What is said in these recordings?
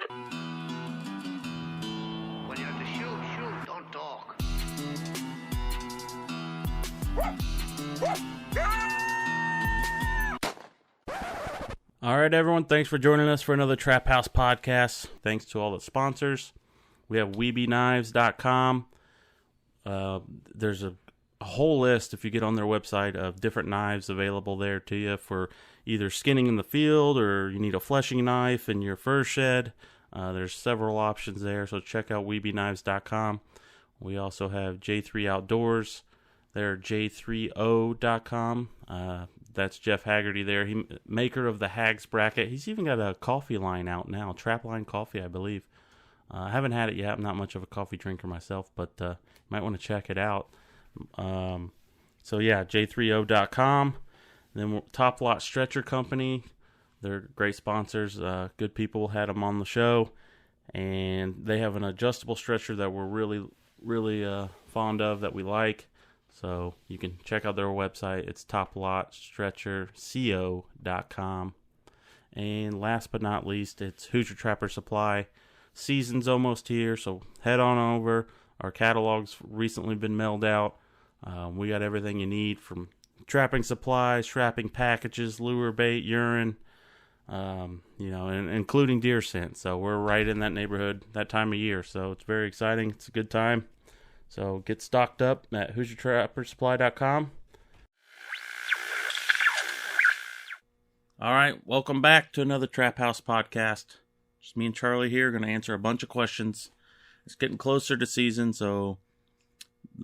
When you have to shoot, don't talk. All right, everyone. Thanks for joining us for another Trap House podcast. Thanks to all the sponsors. We have WeebyKnives.com. There's a whole list, if you get on their website, of different knives available there to you for either skinning in the field or you need a fleshing knife in your fur shed. There's several options there, so check out WeebyKnives.com. We also have J3 Outdoors. They're J3O.com. That's Jeff Haggerty there. He maker of the Hags bracket. He's even got a coffee line out now, Trapline Coffee, I believe. I haven't had it yet. I'm not much of a coffee drinker myself, but you might want to check it out. So yeah, J3O.com. Then Top Lot Stretcher Company. They're great sponsors. Good people, had them on the show. And they have an adjustable stretcher that we're really fond of, that we like. So you can check out their website. It's toplotstretcherco.com. And last but not least, it's Hoosier Trapper Supply. Season's almost here, so head on over. Our catalog's recently been mailed out. We got everything you need, from trapping supplies, trapping packages, lure bait, urine, and including deer scent. So we're right in that neighborhood that time of year. So it's very exciting. It's a good time. So get stocked up at HoosierTrapperSupply.com. All right, welcome back to another Trap House podcast. Just me and Charlie here, going to answer a bunch of questions. It's getting closer to season, so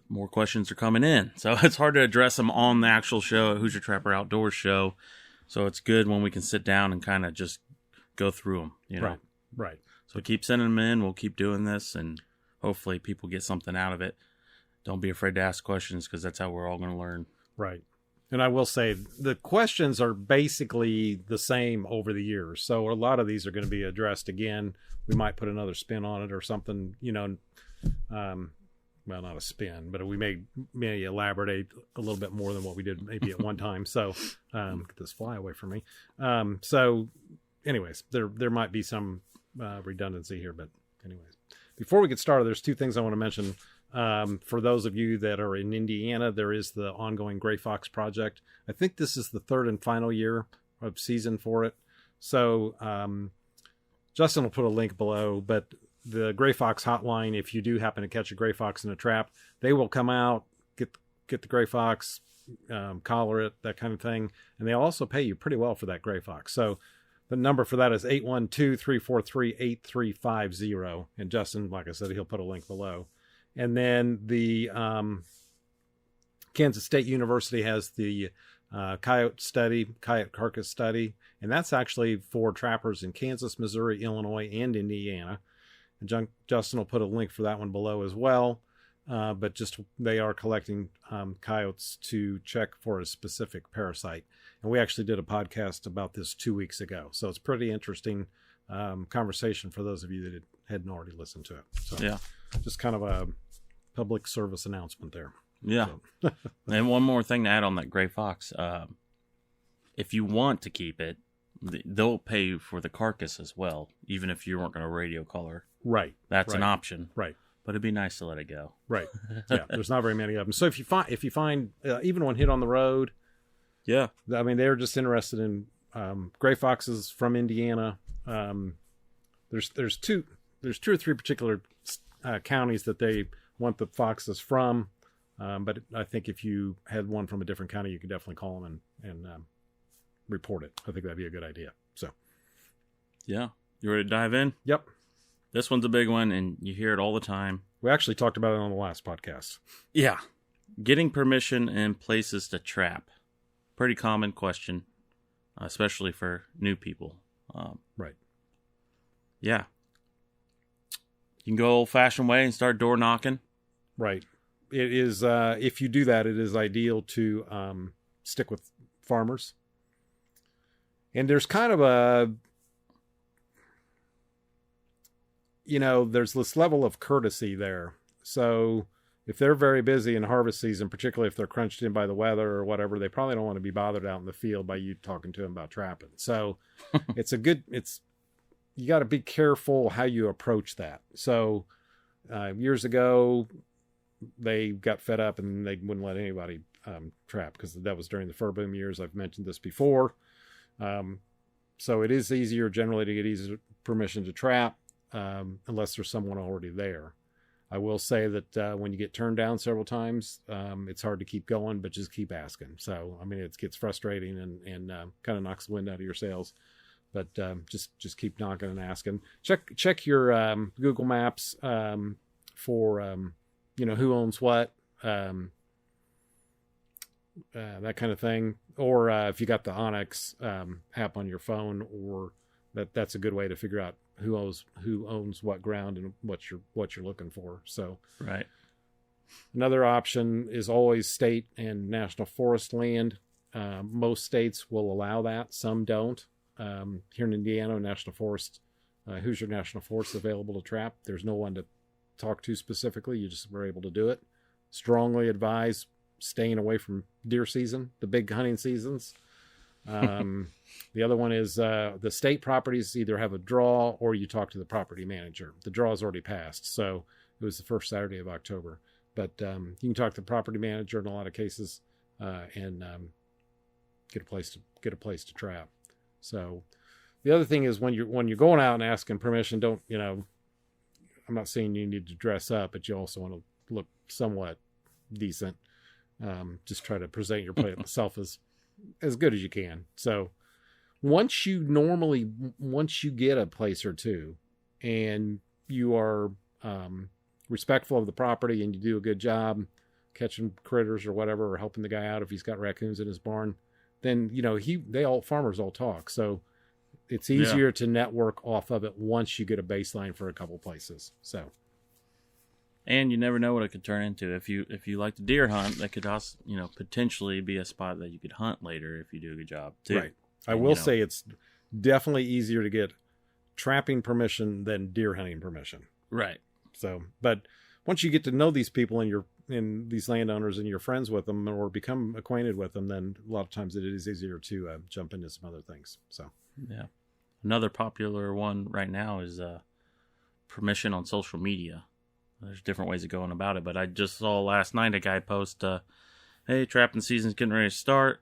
more questions are coming in. So it's hard to address them on the actual show at Hoosier Trapper Outdoors show. So it's good when we can sit down and kind of just go through them. Right. So keep sending them in. We'll keep doing this, and hopefully people get something out of it. Don't be afraid to ask questions, because that's how we're all going to learn. Right. And I will say the questions are basically the same over the years. So a lot of these are going to be addressed again. We might put another spin on it or something, well, not a spin, but we may elaborate a little bit more than what we did maybe at one time. So get this fly away from me. So anyways, there might be some redundancy here, but anyways, before we get started, there's two things I want to mention. For those of you that are in Indiana, there is the ongoing Gray Fox project. I think this is the third and final year of season for it. So Justin will put a link below, but the Gray Fox hotline, if you do happen to catch a Gray Fox in a trap, they will come out, get the Gray Fox, collar it, that kind of thing. And they'll also pay you pretty well for that Gray Fox. So the number for that is 812-343-8350. And Justin, like I said, he'll put a link below. And then the Kansas State University has the coyote carcass study. And that's actually for trappers in Kansas, Missouri, Illinois, and Indiana. And Justin will put a link for that one below as well. But just they are collecting coyotes to check for a specific parasite. And we actually did a podcast about this 2 weeks ago. So it's pretty interesting conversation for those of you that hadn't already listened to it. So yeah, just kind of a public service announcement there. Yeah. So. And one more thing to add on that Gray Fox. If you want to keep it, they'll pay you for the carcass as well, even if you weren't going to radio color. Right. That's an option. Right. But it'd be nice to let it go. Right. Yeah. There's not very many of them. So if you find even one hit on the road, yeah. I mean, they're just interested in Gray Foxes from Indiana. There's two or three particular counties that they want the foxes from. But I think if you had one from a different county, you could definitely call them and report it. I think that'd be a good idea. So, yeah. You ready to dive in? Yep. This one's a big one, and you hear it all the time. We actually talked about it on the last podcast. Yeah. Getting permission in places to trap. Pretty common question, especially for new people. Right. Yeah. You can go old-fashioned way and start door knocking. Right. It is, if you do that, it is ideal to stick with farmers. And there's kind of a, there's this level of courtesy there. So if they're very busy in harvest season, particularly if they're crunched in by the weather or whatever, they probably don't want to be bothered out in the field by you talking to them about trapping. So it's you got to be careful how you approach that. So years ago, they got fed up and they wouldn't let anybody trap, because that was during the fur boom years. I've mentioned this before. So it is easier generally to get easy permission to trap unless there's someone already there. I will say that when you get turned down several times, it's hard to keep going, but just keep asking. So, I mean, it gets frustrating and kind of knocks the wind out of your sails. But just keep knocking and asking. Check your Google Maps for who owns what, that kind of thing. Or if you got the Onyx app on your phone, or that's a good way to figure out who owns what ground and what you're looking for. So right. Another option is always state and national forest land. Most states will allow that. Some don't. Here in Indiana, National Forest, Hoosier National Forest available to trap. There's no one to talk to specifically. You just were able to do it. Strongly advise staying away from deer season, the big hunting seasons. The other one is the state properties either have a draw or you talk to the property manager. The draw is already passed, so it was the first Saturday of October. But you can talk to the property manager in a lot of cases and get a place to trap. So the other thing is when you're going out and asking permission, don't, I'm not saying you need to dress up, but you also want to look somewhat decent. Just try to present yourself as good as you can. So once you get a place or two and you are respectful of the property and you do a good job catching critters or whatever, or helping the guy out if he's got raccoons in his barn, then farmers all talk. So it's easier to network off of it once you get a baseline for a couple places. So, and you never know what it could turn into. If you like to deer hunt, that could also potentially be a spot that you could hunt later if you do a good job too. Right. I will say it's definitely easier to get trapping permission than deer hunting permission. Right. So, but once you get to know these people and these landowners and you're friends with them or become acquainted with them, then a lot of times it is easier to jump into some other things. So, yeah. Another popular one right now is permission on social media. There's different ways of going about it, but I just saw last night a guy post, hey, trapping season's getting ready to start.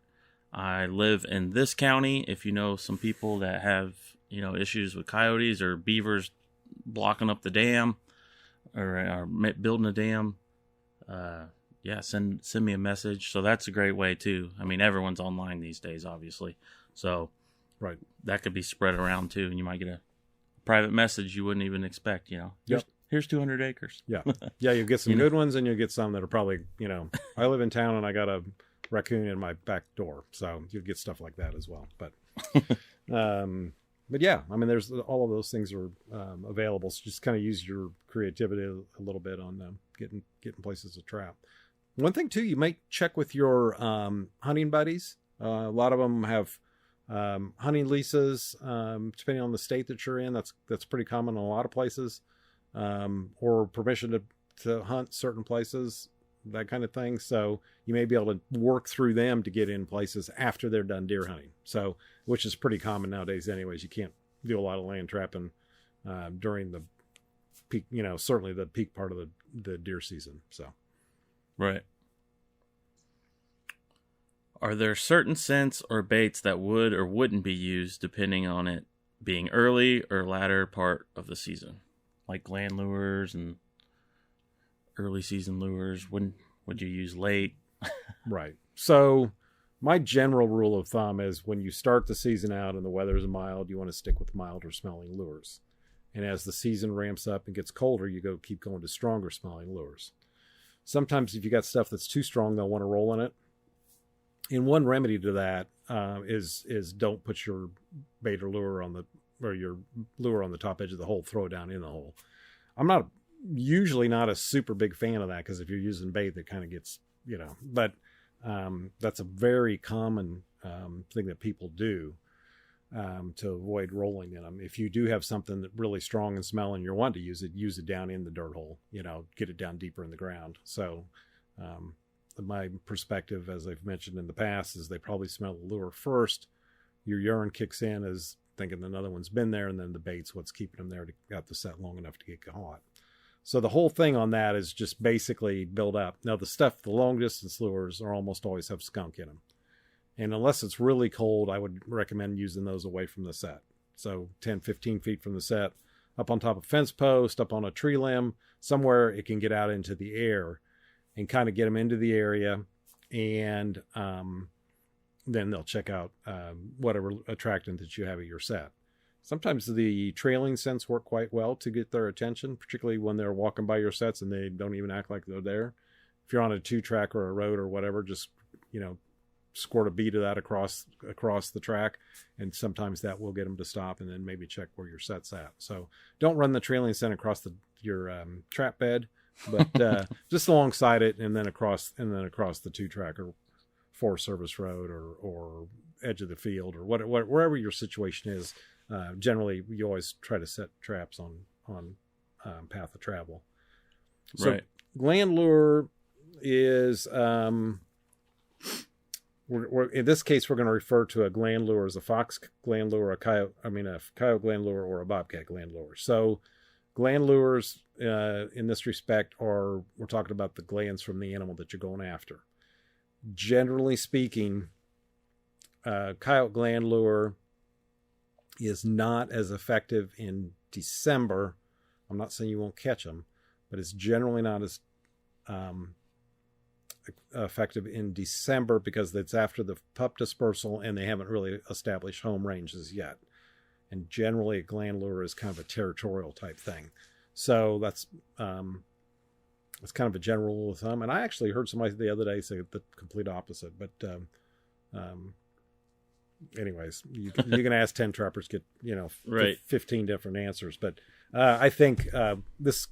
I live in this county. If you know some people that have, issues with coyotes or beavers blocking up the dam or building a dam, send me a message. So that's a great way too. I mean, everyone's online these days, obviously. So right, that could be spread around too, and you might get a private message you wouldn't even expect. Here's 200 acres. Yeah, you'll get some good ones, and you'll get some that are probably, I live in town and I got a raccoon in my back door, so you'll get stuff like that as well. But but yeah, I mean, there's all of those things are available. So just kind of use your creativity a little bit on getting places to trap. One thing too, you might check with your hunting buddies. A lot of them have hunting leases, depending on the state that you're in. That's pretty common in a lot of places, or permission to hunt certain places, that kind of thing. So you may be able to work through them to get in places after they're done deer hunting. So, which is pretty common nowadays anyways. You can't do a lot of land trapping during the peak, certainly the peak part of the deer season. So, right. Are there certain scents or baits that would or wouldn't be used depending on it being early or latter part of the season? Like land lures and early season lures. When would you use late? Right. So my general rule of thumb is when you start the season out and the weather is mild, you want to stick with milder smelling lures. And as the season ramps up and gets colder, you keep going to stronger smelling lures. Sometimes if you got stuff that's too strong, they'll want to roll in it. And one remedy to that is don't put your bait or lure or your lure on the top edge of the hole. Throw it down in the hole. I'm usually not a super big fan of that, because if you're using bait, that kind of gets, but that's a very common thing that people do to avoid rolling in them. If you do have something that really strong and smelling, you want to use it down in the dirt hole, get it down deeper in the ground. So my perspective, as I've mentioned in the past, is they probably smell the lure first. Your urine kicks in as thinking another one's been there, and then the bait's what's keeping them there to got the set long enough to get caught. So the whole thing on that is just basically build up. Now the long distance lures are almost always have skunk in them. And unless it's really cold, I would recommend using those away from the set. So 10, 15 feet from the set, up on top of a fence post, up on a tree limb, somewhere it can get out into the air and kind of get them into the area. And then they'll check out whatever attractant that you have at your set. Sometimes the trailing scents work quite well to get their attention, particularly when they're walking by your sets and they don't even act like they're there. If you're on a 2-track or a road or whatever, just, squirt a bead of that across the track, and sometimes that will get them to stop and then maybe check where your set's at. So don't run the trailing scent across your trap bed, but just alongside it, and then across the 2-track or 4-service road or edge of the field or wherever your situation is. Generally, you always try to set traps on path of travel. So right. Gland lure is we're in this case we're going to refer to a gland lure as a fox gland lure, a coyote gland lure, or a bobcat gland lure. So gland lures in this respect we're talking about the glands from the animal that you're going after. Generally speaking, coyote gland lure is not as effective in December. I'm not saying you won't catch them, but it's generally not as effective in December because it's after the pup dispersal and they haven't really established home ranges yet. And generally a gland lure is kind of a territorial type thing. So that's kind of a general rule of thumb. And I actually heard somebody the other day say the complete opposite, but anyways, you can ask 10 trappers, get right. 15 different answers. But I think this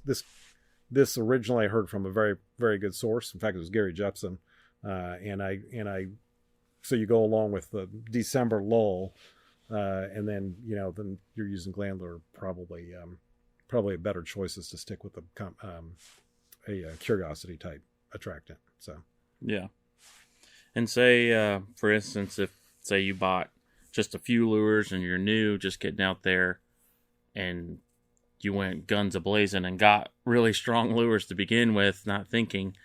originally I heard from a very, very good source. In fact, it was Gary Jepson. So you go along with the December lull, and then then you're using gland lure. Probably a better choice is to stick with a curiosity type attractant. So yeah, and say for instance, if say you bought just a few lures and you're new, just getting out there, and you went guns a-blazing and got really strong lures to begin with, not thinking,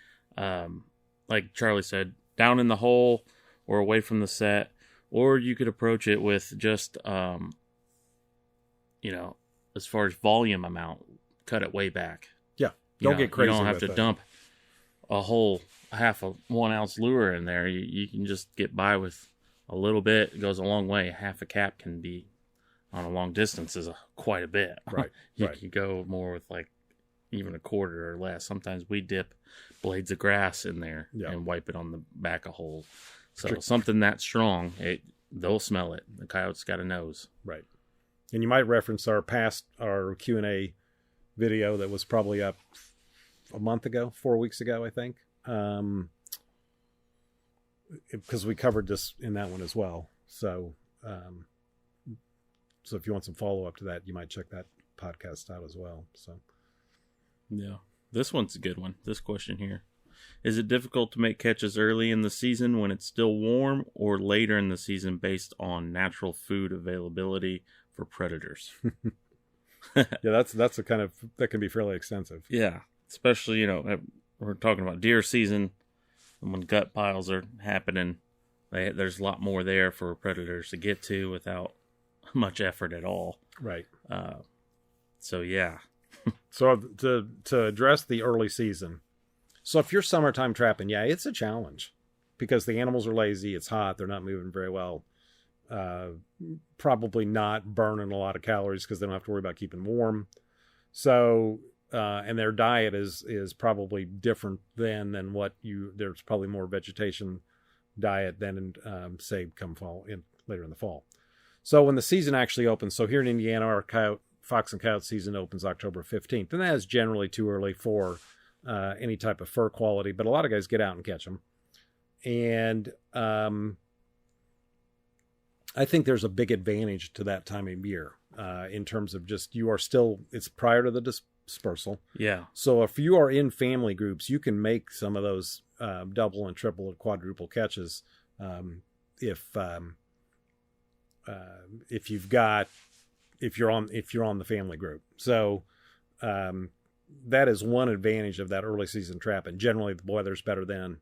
like Charlie said, down in the hole or away from the set, or you could approach it with just, as far as volume amount, cut it way back. Yeah, don't get crazy. You don't have with to it. dump a whole half a 1 ounce lure in there. You can just get by with a little bit. It goes a long way. Half a cap can be, on a long distance, is quite a bit. Right. You can go more with like even a quarter or less. Sometimes we dip blades of grass in there and wipe it on the back of hole. So something that strong, they'll smell it. The coyote's got a nose. Right. And you might reference our Q&A video that was probably up a month ago, 4 weeks ago, I think. Because we covered this in that one as well. So if you want some follow-up to that, you might check that podcast out as well. So, yeah. This one's a good one. This question here. Is it difficult to make catches early in the season when it's still warm, or later in the season based on natural food availability for predators? Yeah, that's a kind of, that can be fairly extensive. Yeah. Especially, we're talking about deer season, and when gut piles are happening, there's a lot more there for predators to get to without much effort at all. Right. So yeah. So to address the early season. So if you're summertime trapping, yeah, it's a challenge because the animals are lazy. It's hot. They're not moving very well. Probably not burning a lot of calories because they don't have to worry about keeping warm. So, and their diet is probably different than what there's probably more vegetation diet than say come later in the fall. So when the season actually opens, so here in Indiana, our fox and coyote season opens October 15th, and that is generally too early for any type of fur quality, but a lot of guys get out and catch them. And I think there's a big advantage to that time of year in terms of just it's prior to the dispersal. Yeah. So if you are in family groups, you can make some of those double and triple and quadruple catches if you're on the family group. So that is one advantage of that early season trap. And generally the weather's better then.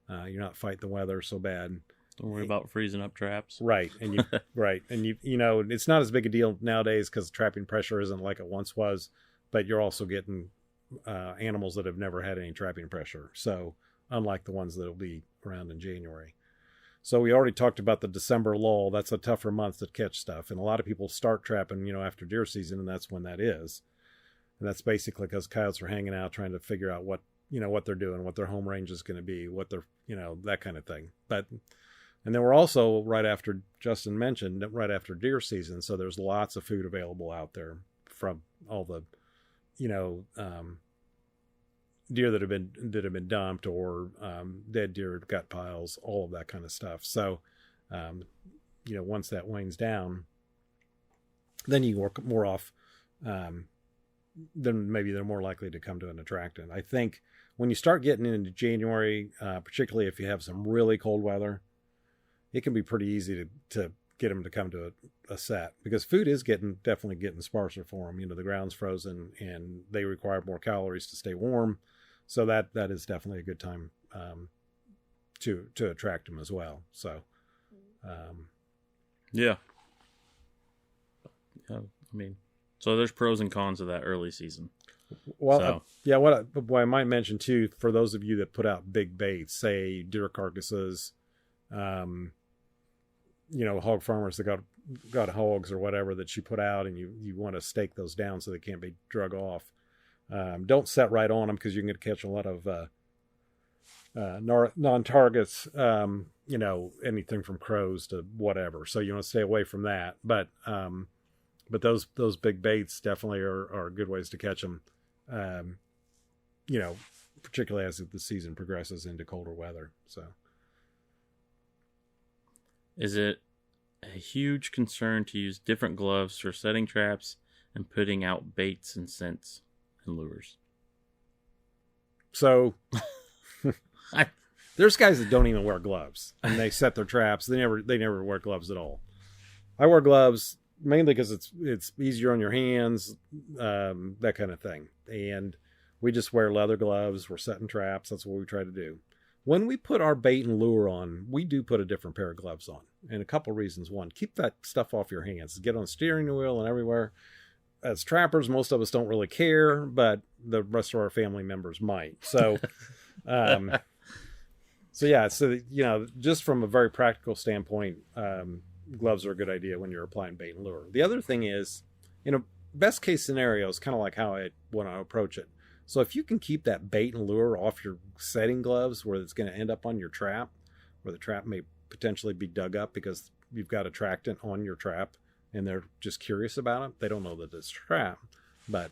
You're not fighting the weather so bad. Don't worry about freezing up traps. Right. And you, right. And you know, it's not as big a deal nowadays because trapping pressure isn't like it once was, but you're also getting animals that have never had any trapping pressure. So unlike the ones that'll be around in January. So we already talked about the December lull. That's a tougher month to catch stuff. And a lot of people start trapping, you know, after deer season, and that's when that is. And that's basically because coyotes are hanging out trying to figure out what they're doing, what their home range is going to be, what they're, you know, that kind of thing. And then we're also right after Justin mentioned, right after deer season. So there's lots of food available out there from all the, you know, deer that have been dumped or dead deer gut piles, all of that kind of stuff. So, you know, once that wanes down, then you work more off, then maybe they're more likely to come to an attractant. I think when you start getting into January, particularly if you have some really cold weather, it can be pretty easy to get them to come to a set because food is definitely getting sparser for them. You know, the ground's frozen and they require more calories to stay warm. So that is definitely a good time to attract them as well. So, yeah. I mean, so there's pros and cons of that early season. Well, what I might mention too, for those of you that put out big baits, say deer carcasses, you know, hog farmers that got hogs or whatever that you put out, and you want to stake those down so they can't be drug off. Don't set right on them because you can catch a lot of non-targets, you know, anything from crows to whatever. So you want to stay away from that. But those big baits definitely are good ways to catch them, you know, particularly as the season progresses into colder weather. So, is it a huge concern to use different gloves for setting traps and putting out baits and scents and lures? So there's guys that don't even wear gloves and they set their traps. They never wear gloves at all. I wear gloves mainly because it's easier on your hands, that kind of thing. And we just wear leather gloves. We're setting traps. That's what we try to do. When we put our bait and lure on, we do put a different pair of gloves on. And a couple reasons. One, keep that stuff off your hands. Get on the steering wheel and everywhere. As trappers, most of us don't really care, but the rest of our family members might. So, so you know, just from a very practical standpoint, gloves are a good idea when you're applying bait and lure. The other thing is, you know, best case scenario is kind of like how I want to approach it. So if you can keep that bait and lure off your setting gloves where it's going to end up on your trap, where the trap may potentially be dug up because you've got attractant on your trap and they're just curious about it. They don't know that it's a trap. But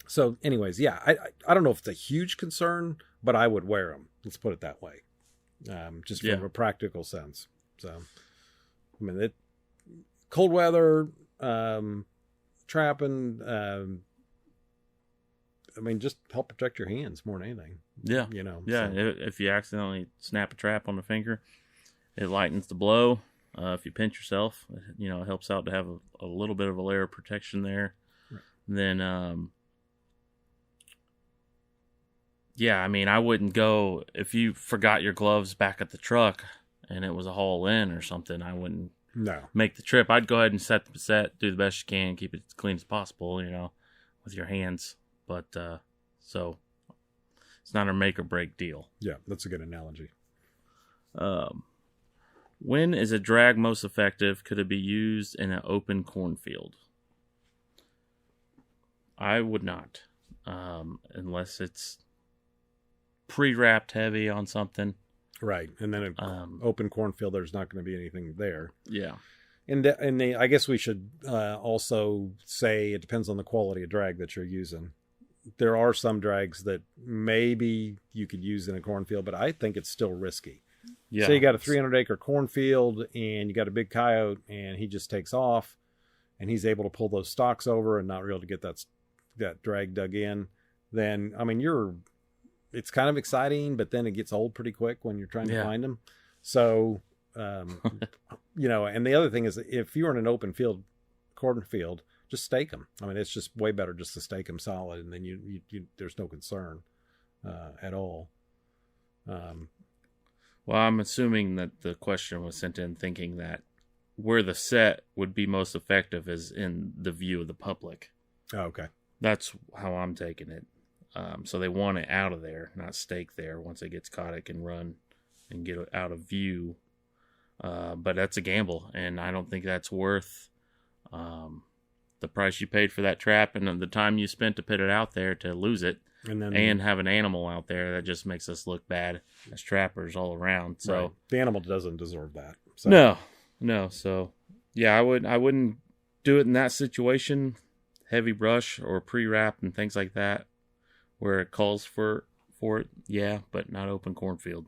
so anyways, yeah, I don't know if it's a huge concern, but I would wear them. Let's put it that way. Just from a practical sense. So, I mean, cold weather, trapping, I mean, just help protect your hands more than anything. Yeah. You know. Yeah. So. If you accidentally snap a trap on the finger, it lightens the blow. If you pinch yourself, you know, it helps out to have a little bit of a layer of protection there. Right. Then, yeah, I mean, I wouldn't go if you forgot your gloves back at the truck and it was a haul in or something. I wouldn't make the trip. I'd go ahead and set the set, do the best you can, keep it as clean as possible, you know, with your hands. But so it's not a make or break deal. Yeah, that's a good analogy. When is a drag most effective? Could it be used in an open cornfield? I would not, unless it's pre-wrapped heavy on something. Right. And then an open cornfield, there's not going to be anything there. Yeah. And I guess we should also say it depends on the quality of drag that you're using. There are some drags that maybe you could use in a cornfield, but I think it's still risky. Yeah. So you got a 300-acre cornfield and you got a big coyote and he just takes off and he's able to pull those stalks over and not be able to get that drag dug in. Then, I mean, it's kind of exciting, but then it gets old pretty quick when you're trying to find them. So And the other thing is, if you're in an open field, cornfield, just stake them. I mean, it's just way better just to stake them solid, and then you there's no concern at all. Well, I'm assuming that the question was sent in thinking that where the set would be most effective is in the view of the public. Oh, okay. That's how I'm taking it. So they want it out of there, not stake there. Once it gets caught, it can run and get out of view. But that's a gamble, and I don't think that's worth the price you paid for that trap and the time you spent to put it out there to lose it and have an animal out there. That just makes us look bad as trappers all around. So right. The animal doesn't deserve that. So. No. So yeah, I wouldn't do it in that situation. Heavy brush or pre-wrap and things like that, where it calls for it. Yeah, but not open cornfield.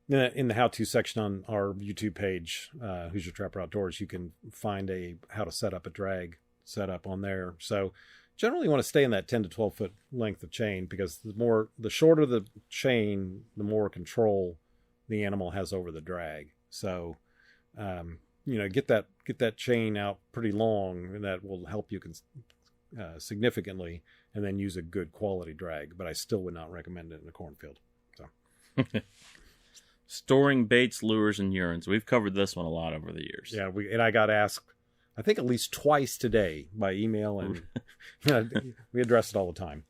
In the how-to section on our YouTube page, Who's Your Trapper Outdoors, you can find how to set up a drag setup on there. So generally you want to stay in that 10 to 12 foot length of chain, because the shorter the chain, the more control the animal has over the drag. So, get that chain out pretty long, and that will help you significantly, and then use a good quality drag. But I still would not recommend it in a cornfield. So. Storing baits, lures, and urines. We've covered this one a lot over the years. Yeah, I got asked, I think at least twice today by email, and we address it all the time.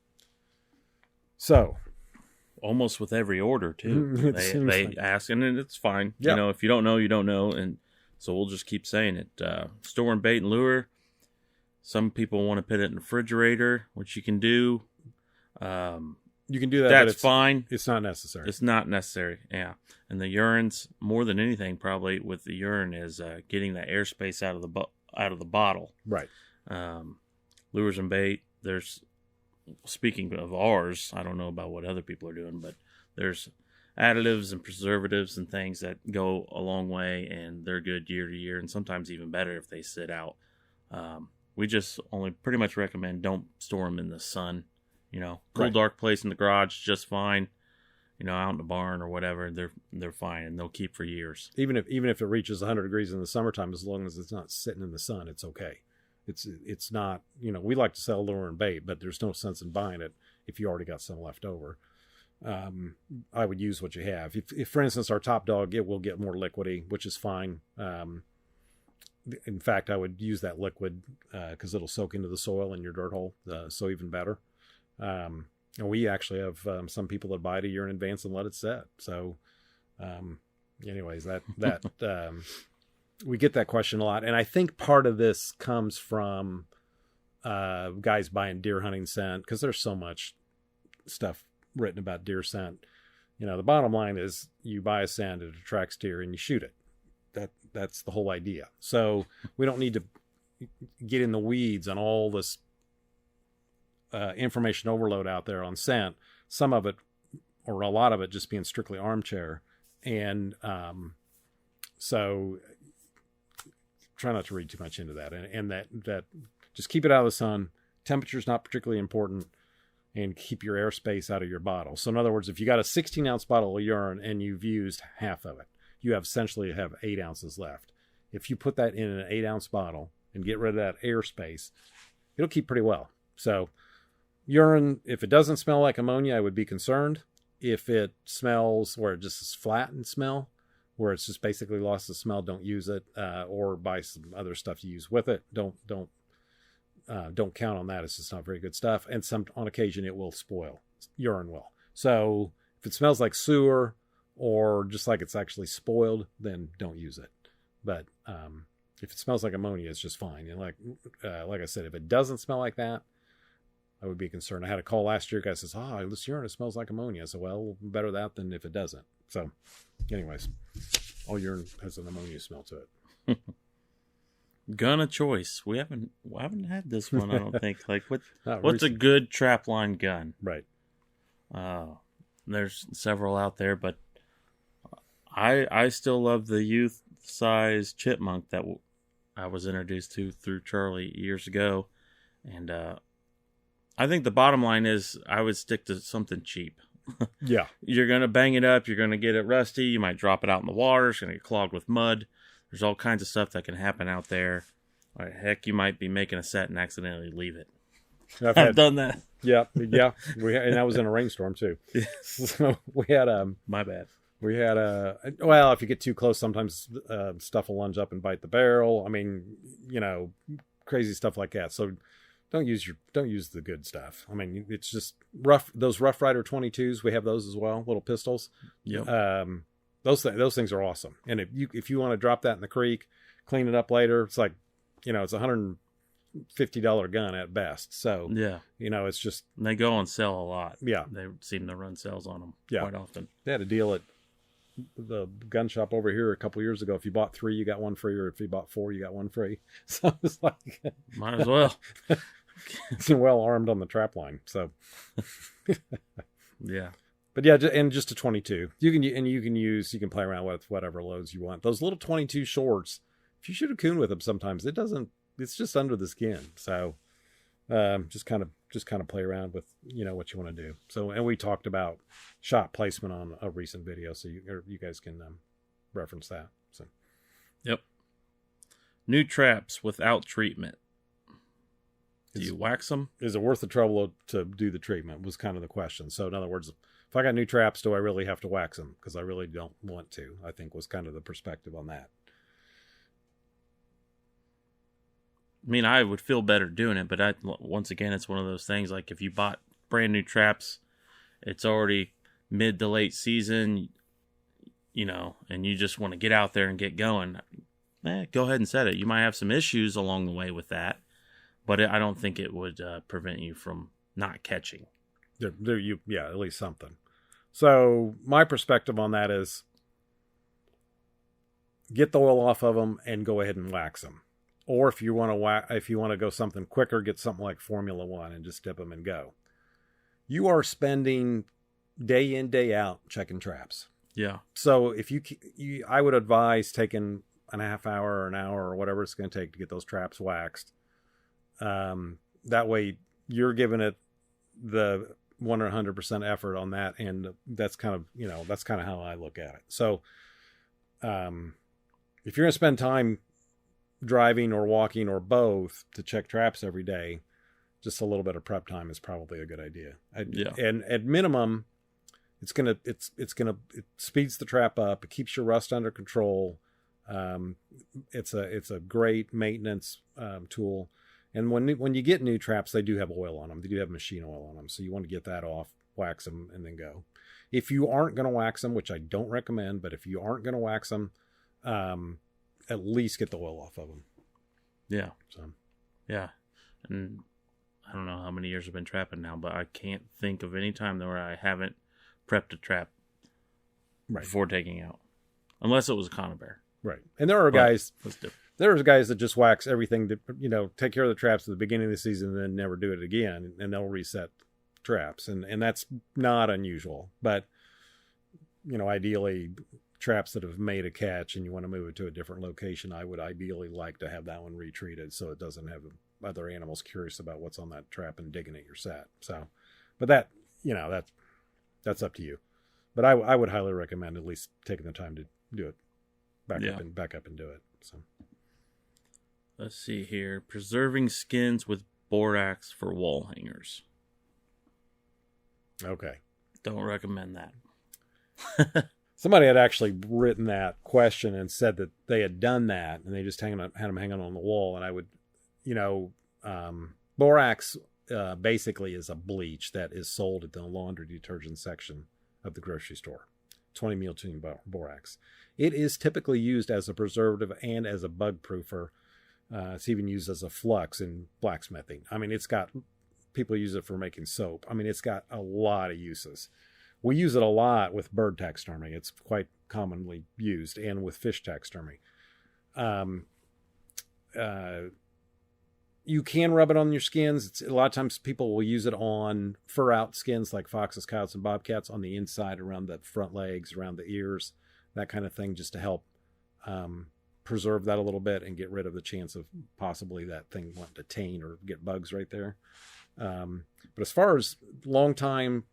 So, almost with every order too, they ask, and it's fine. Yep. If you don't know, you don't know, and so we'll just keep saying it. Storing bait and lure. Some people want to put it in the refrigerator, which you can do. You can do that. That's fine. It's not necessary. It's not necessary. Yeah. And the urines, more than anything, probably with the urine, is getting that airspace out of the bottle. Right. Lures and bait. Speaking of ours, I don't know about what other people are doing, but there's additives and preservatives and things that go a long way, and they're good year to year, and sometimes even better if they sit out. We just only pretty much recommend don't store them in the sun. Cool, right. Dark place in the garage, just fine. Out in the barn or whatever, they're fine, and they'll keep for years. Even if it reaches 100 degrees in the summertime, as long as it's not sitting in the sun, it's okay. It's not, we like to sell lure and bait, but there's no sense in buying it if you already got some left over. I would use what you have. If for instance, our top dog, it will get more liquidy, which is fine. In fact, I would use that liquid because it'll soak into the soil in your dirt hole, so even better. And we actually have some people that buy it a year in advance and let it set. So, anyways, that we get that question a lot, and I think part of this comes from guys buying deer hunting scent, because there's so much stuff written about deer scent. The bottom line is you buy a scent, it attracts deer, and you shoot it. That's the whole idea. So we don't need to get in the weeds on all this information overload out there on scent. Some of it, or a lot of it, just being strictly armchair. And so try not to read too much into that. And that just keep it out of the sun. Temperature's not particularly important, and keep your airspace out of your bottle. So in other words, if you got a 16-ounce bottle of urine and you've used half of it, you essentially have 8 ounces left. If you put that in an 8-ounce bottle and get rid of that airspace, it'll keep pretty well. So urine, if it doesn't smell like ammonia, I would be concerned. If it smells where it just is flat in smell, where it's just basically lost the smell, don't use it, or buy some other stuff to use with it. Don't count on that. It's just not very good stuff. And on occasion it will spoil. Urine will. So if it smells like sewer, or just like it's actually spoiled, then don't use it. But if it smells like ammonia, it's just fine. And like I said, if it doesn't smell like that, I would be concerned. I had a call last year. Guy says, this urine smells like ammonia. So, well, better that than if it doesn't. So, anyways, all urine has an ammonia smell to it. Gun of choice. We haven't had this one, I don't think. Like, what's a good trapline gun? Right. There's several out there, but I still love the youth size chipmunk that I was introduced to through Charlie years ago. And I think the bottom line is I would stick to something cheap. Yeah. You're going to bang it up. You're going to get it rusty. You might drop it out in the water. It's going to get clogged with mud. There's all kinds of stuff that can happen out there. Or heck, you might be making a set and accidentally leave it. I've done that. Yeah. And that was in a rainstorm too. So we had My bad. We had well, if you get too close, sometimes stuff will lunge up and bite the barrel. I mean, crazy stuff like that. So don't use the good stuff. I mean, it's just rough. Those Rough Rider 22s, we have those as well, little pistols. Yep. Those things are awesome. And if you want to drop that in the creek, clean it up later, it's like, it's $150 gun at best. So yeah, it's just, and they go on sale a lot. Yeah, they seem to run sales on them quite often. They had a deal at the gun shop over here a couple years ago. If you bought 3, you got 1 free, or if you bought 4, you got 1 free. So it's like, might as well. It's well armed on the trap line. So yeah. But yeah, and just a 22. You can play around with whatever loads you want. Those little 22 shorts, if you shoot a coon with them, sometimes it's just under the skin. So just kind of play around with what you want to do. So, and we talked about shot placement on a recent video, so you guys can reference that. So yep. New traps without treatment. Do you wax them? Is it worth the trouble to do the treatment, was kind of the question. So in other words, if I got new traps, do I really have to wax them? Because I really don't want to, I think, was kind of the perspective on that. I mean, I would feel better doing it, but once again, it's one of those things, like if you bought brand new traps, it's already mid to late season, and you just want to get out there and get going, go ahead and set it. You might have some issues along the way with that, but I don't think it would prevent you from not catching. At least something. So my perspective on that is get the oil off of them and go ahead and wax them. Or if you want to go something quicker, get something like Formula One and just dip them and go. You are spending day in, day out checking traps. Yeah. So if I would advise taking a half hour or an hour or whatever it's going to take to get those traps waxed. That way you're giving it the 100% effort on that, and that's kind of how I look at it. So if you're going to spend time driving or walking or both to check traps every day, just a little bit of prep time is probably a good idea. And at minimum, it speeds the trap up. It keeps your rust under control. It's a great maintenance tool. And when you get new traps, they do have oil on them. They do have machine oil on them. So you want to get that off, wax them, and then go. If you aren't going to wax them, which I don't recommend, but if you aren't going to wax them, at least get the oil off of them. Yeah. So, yeah. And I don't know how many years I've been trapping now, but I can't think of any time where I haven't prepped a trap before taking out. Unless it was a conibear. Right. And there are guys that just wax everything to, take care of the traps at the beginning of the season and then never do it again, and they'll reset traps. And that's not unusual. But, ideally, traps that have made a catch and you want to move it to a different location, I would ideally like to have that one retreated so it doesn't have other animals curious about what's on that trap and digging at your set. So, but that, that's up to you. But I would highly recommend at least taking the time to do it, back up and do it. So let's see here. Preserving skins with borax for wall hangers. Okay. Don't recommend that. Somebody had actually written that question and said that they had done that and they just had them hanging on the wall. And I would, borax basically is a bleach that is sold at the laundry detergent section of the grocery store. 20 meal tune borax. It is typically used as a preservative and as a bug proofer. It's even used as a flux in blacksmithing. I mean, people use it for making soap. I mean, it's got a lot of uses. We use it a lot with bird taxidermy. It's quite commonly used, and with fish taxidermy. You can rub it on your skins. A lot of times people will use it on fur out skins like foxes, coyotes, and bobcats on the inside, around the front legs, around the ears, that kind of thing, just to help preserve that a little bit and get rid of the chance of possibly that thing wanting to taint or get bugs right there. But as far as long time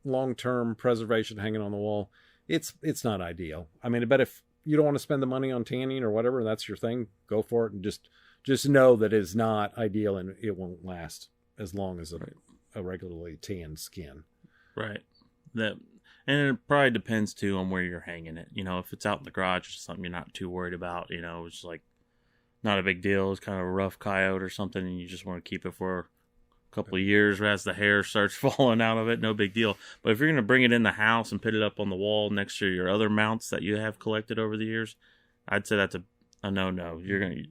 long-term preservation hanging on the wall, it's not ideal. I mean, but if you don't want to spend the money on tanning or whatever, and that's your thing, go for it, and just know that it's not ideal and it won't last as long as a regularly tanned skin. Right. And it probably depends too on where you're hanging it. You know, if it's out in the garage or something you're not too worried about, you know, it's like not a big deal. It's kind of a rough coyote or something, and you just want to keep it for a couple of years as the hair starts falling out of it. No big deal. But if you're going to bring it in the house and put it up on the wall next to your other mounts that you have collected over the years, I'd say that's a no-no.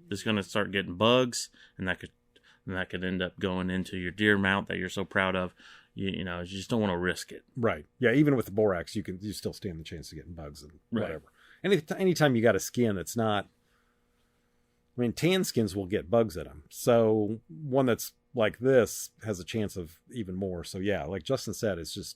It's going to start getting bugs, and that could end up going into your deer mount that you're so proud of. You know, you just don't want to risk it. Right. Yeah. Even with the borax, you still stand the chance of getting bugs and whatever. Right. Anytime you got a skin that's not, I mean, tan skins will get bugs in them. So one that's like this has a chance of even more. So yeah, like Justin said, it's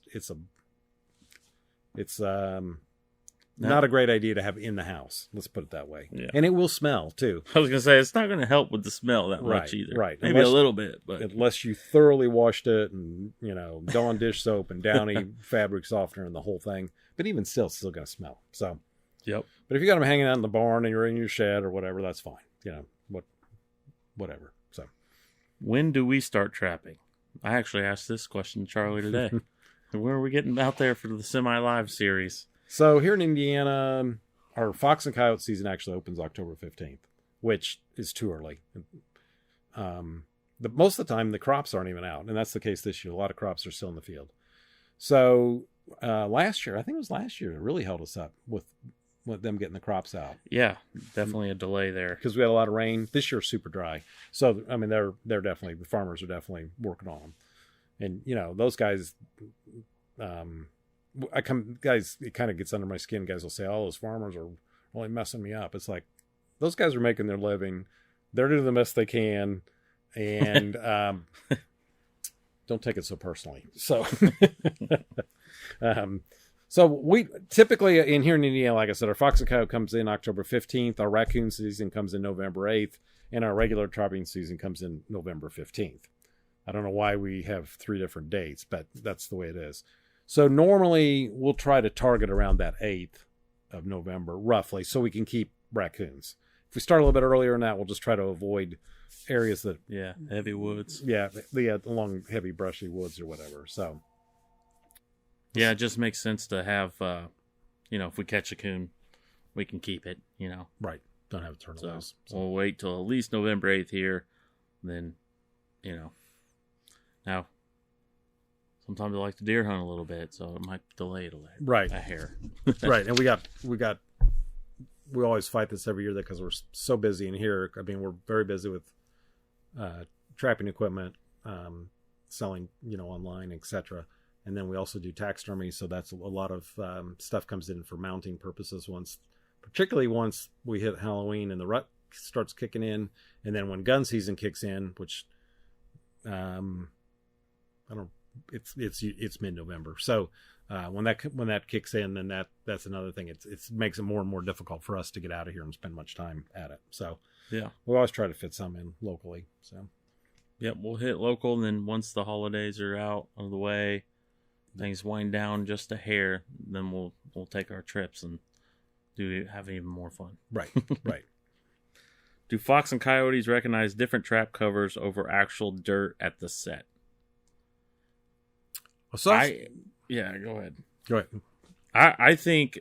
not a great idea to have in the house. Let's put it that way. Yeah. And it will smell too. I was going to say, it's not going to help with the smell that much either. Right. Maybe a little bit, but unless you thoroughly washed it and, you know, Dawn dish soap and Downy fabric softener and the whole thing. But even still, it's still going to smell. So, yep. But if you got them hanging out in the barn and you're in your shed or whatever, that's fine. You know, whatever. So, when do we start trapping? I actually asked this question to Charlie today. When are we getting out there for the semi-live series? So here in Indiana, our fox and coyote season actually opens October 15th, which is too early. Most of the time, the crops aren't even out, and that's the case this year. A lot of crops are still in the field. So last year, I think it was last year, it really held us up with them getting the crops out. Yeah, definitely a delay there. Because we had a lot of rain. This year's super dry. So, I mean, they're definitely, the farmers are definitely working on them. And, you know, those guys... guys, it kind of gets under my skin. Guys will say, "Oh, those farmers are really messing me up." It's like, those guys are making their living. They're doing the best they can. And don't take it so personally. So, so we typically in here in Indiana, like I said, our fox and coyote comes in October 15th. Our raccoon season comes in November 8th. And our regular trapping season comes in November 15th. I don't know why we have 3 different dates, but that's the way it is. So normally we'll try to target around that 8th of November, roughly, so we can keep raccoons. If we start a little bit earlier than that, we'll just try to avoid areas that... Yeah, heavy woods. Yeah, along heavy brushy woods or whatever. So, yeah, it just makes sense to have, you know, if we catch a coon, we can keep it, you know. Right. Don't have it turn loose. So we'll wait till at least November 8th here, then, you know. Now... sometimes I like to deer hunt a little bit, so it might delay it a hair. Right, and we always fight this every year because we're so busy in here. I mean, we're very busy with trapping equipment, selling, you know, online, etc. And then we also do taxidermy, so that's a lot of stuff comes in for mounting purposes. Particularly once we hit Halloween and the rut starts kicking in, and then when gun season kicks in, which it's mid-November. So when that kicks in, then that's another thing. It makes it more and more difficult for us to get out of here and spend much time at it. So yeah, we always try to fit some in locally. So yep, we'll hit local, and then once the holidays are out of the way, things wind down just a hair, then we'll take our trips and have even more fun. Right. Do fox and coyotes recognize different trap covers over actual dirt at the set? So go ahead. Go ahead. I think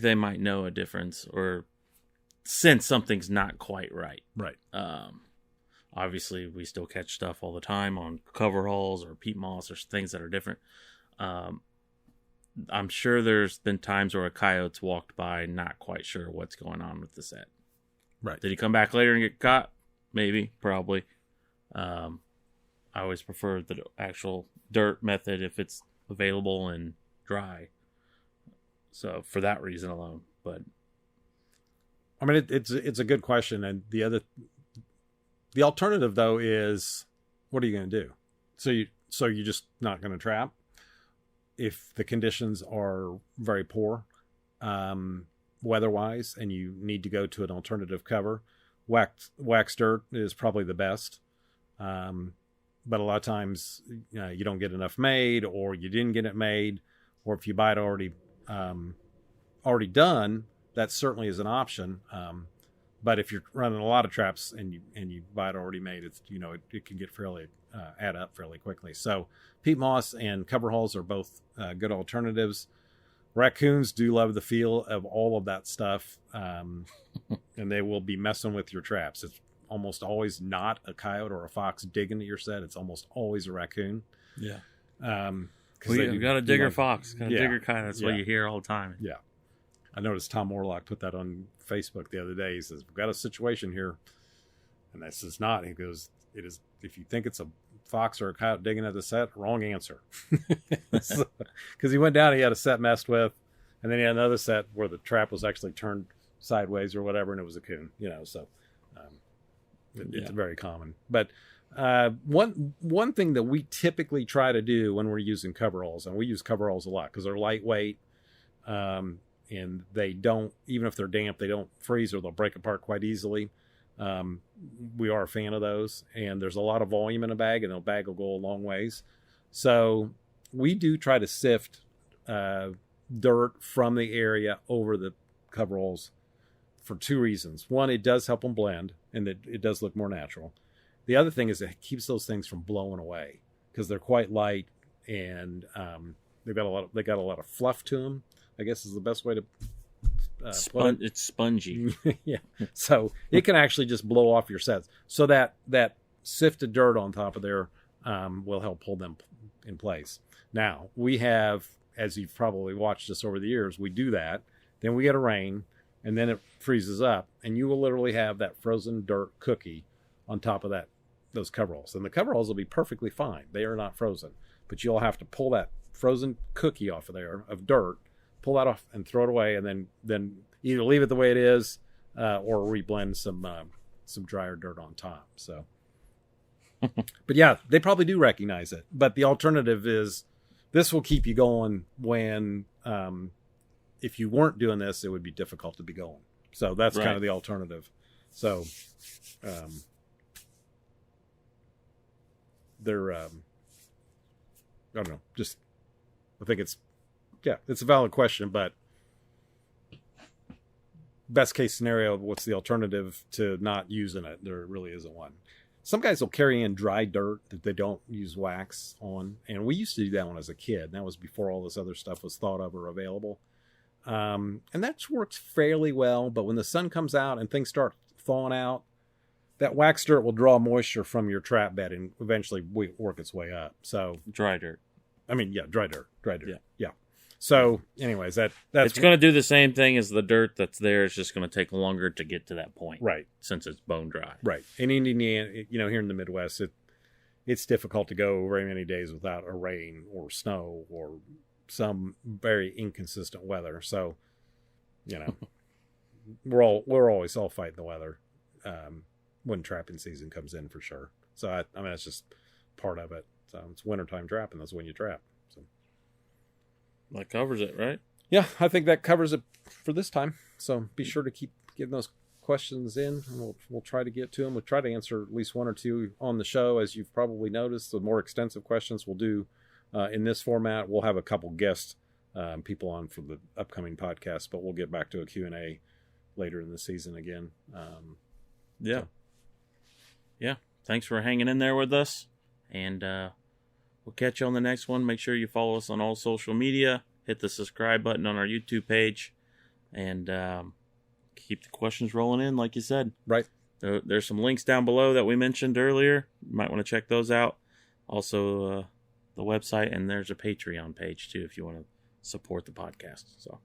they might know a difference or sense something's not quite right. Right. Obviously, we still catch stuff all the time on coveralls or peat moss or things that are different. I'm sure there's been times where a coyote's walked by not quite sure what's going on with the set. Right. Did he come back later and get caught? Maybe, probably. I always prefer the actual dirt method if it's available and dry. So for that reason alone, but I mean, it's a good question. And the alternative though is, what are you going to do? So you're just not going to trap if the conditions are very poor, weather-wise, and you need to go to an alternative cover. Wax dirt is probably the best. but a lot of times you don't get enough made, or you didn't get it made, or if you buy it already done, that certainly is an option. But if you're running a lot of traps and you buy it already made, it's it can get fairly add up fairly quickly. So peat moss and coveralls are both good alternatives. Raccoons do love the feel of all of that stuff, and they will be messing with your traps. It's almost always not a coyote or a fox digging at your set. It's almost always a raccoon. Yeah. You got a digger fox, got a digger coyote. That's what Yeah. you hear all the time. Yeah. I noticed Tom Morlock put that on Facebook the other day. He says, "We've got a situation here." And this is not. He goes, "It is, if you think it's a fox or a coyote digging at the set, wrong answer." Because he went down, he had a set messed with, and then he had another set where the trap was actually turned sideways or whatever, and it was a coon, so it's very common. But one thing that we typically try to do when we're using coveralls, and we use coveralls a lot because they're lightweight, and they don't, even if they're damp, they don't freeze or they'll break apart quite easily. We are a fan of those, and there's a lot of volume in a bag, and a bag will go a long ways. So we do try to sift dirt from the area over the coveralls for two reasons. One, it does help them blend, and it does look more natural. The other thing is it keeps those things from blowing away because they're quite light, and they got a lot of fluff to them, I guess is the best way to put it. It's spongy. Yeah. So it can actually just blow off your sets. So that sifted dirt on top of there will help pull them in place. Now, we have, as you've probably watched us over the years, we do that. Then we get a rain, and then it freezes up, and you will literally have that frozen dirt cookie on top of those coveralls. And the coveralls will be perfectly fine. They are not frozen. But you'll have to pull that frozen cookie off of there of dirt, pull that off and throw it away, and then either leave it the way it is or reblend some drier dirt on top. So, but yeah, they probably do recognize it. But the alternative is this will keep you going when if you weren't doing this, it would be difficult to be going. So that's kind of the alternative. So they're I don't know, just I think it's a valid question, but best case scenario, what's the alternative to not using it? There really isn't one. Some guys will carry in dry dirt that they don't use wax on, and we used to do that when I was a kid. That was before all this other stuff was thought of or available. And that works fairly well, but when the sun comes out and things start thawing out, that wax dirt will draw moisture from your trap bed and eventually work its way up. So Dry dirt. Dry dirt. Yeah. So, anyways, that's it's going to do the same thing as the dirt that's there. It's just going to take longer to get to that point, right? Since it's bone dry, right. In Indiana, here in the Midwest, it's difficult to go very many days without a rain or snow or some very inconsistent weather. So, we're always all fighting the weather when trapping season comes in for sure. So, that's just part of it. So it's wintertime trapping. That's when you trap. So that covers it, right? Yeah, I think that covers it for this time. So be sure to keep getting those questions in, and we'll try to get to them. We'll try to answer at least one or two on the show, as you've probably noticed. The more extensive questions we'll do in this format. We'll have a couple guest people on for the upcoming podcast, but we'll get back to a Q&A later in the season again. Yeah. Thanks for hanging in there with us, and we'll catch you on the next one. Make sure you follow us on all social media. Hit the subscribe button on our YouTube page, and keep the questions rolling in, like you said. Right. There's some links down below that we mentioned earlier. You might want to check those out. Also, the website, and there's a Patreon page, too, if you want to support the podcast. So